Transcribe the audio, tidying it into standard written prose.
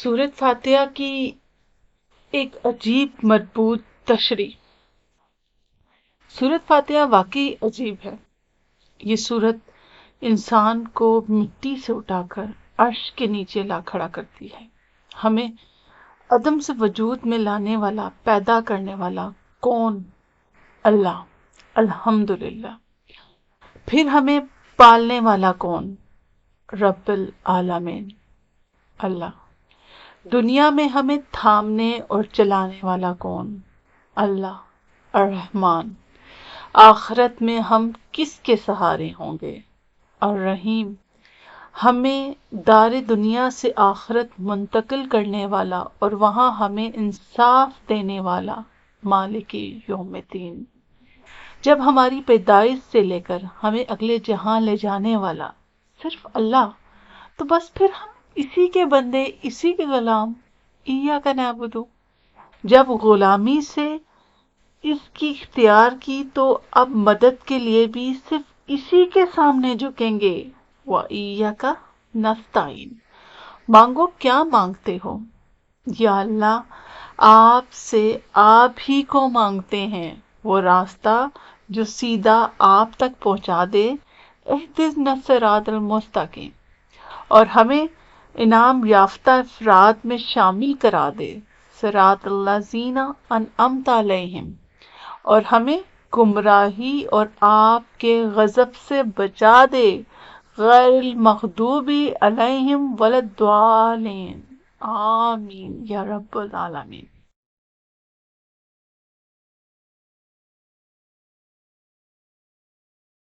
سورۃ فاتحہ کی ایک عجیب مربوط تشریح۔ سورۃ فاتحہ واقعی عجیب ہے۔ یہ سورت انسان کو مٹی سے اٹھا کر عرش کے نیچے لا کھڑا کرتی ہے، ہمیں عدم سے وجود میں لانے والا، پیدا کرنے والا کون؟ اللہ، الحمدللہ۔ پھر ہمیں پالنے والا کون؟ رب العالمین، اللہ۔ دنیا میں ہمیں تھامنے اور چلانے والا کون؟ اللہ، الرحمن۔ آخرت میں ہم کس کے سہارے ہوں گے؟ الرحیم۔ ہمیں دار دنیا سے آخرت منتقل کرنے والا اور وہاں ہمیں انصاف دینے والا مالک یوم الدین۔ جب ہماری پیدائش سے لے کر ہمیں اگلے جہاں لے جانے والا صرف اللہ، تو بس پھر ہم اسی کے بندے، اسی کے غلام۔ ایاک نعبد۔ جب غلامی سے اس کی اختیار کی تو اب مدد کے لیے بھی صرف اسی کے سامنے جھکیں گے۔ وَإِيَّاكَ نَسْتَعِينُ۔ مانگو، کیا مانگتے ہو؟ یا اللہ، آپ سے آپ ہی کو مانگتے ہیں، وہ راستہ جو سیدھا آپ تک پہنچا دے۔ اهدنا الصراط المستقیم۔ اور ہمیں انعام یافتہ افراد میں شامل کرا دے۔ صراط الذین انعمت علیہم۔ اور ہمیں گمراہی اور آپ کے غضب سے بچا دے۔ غیر المغضوب علیہم ولا الضالین۔ آمین یا رب العالمین۔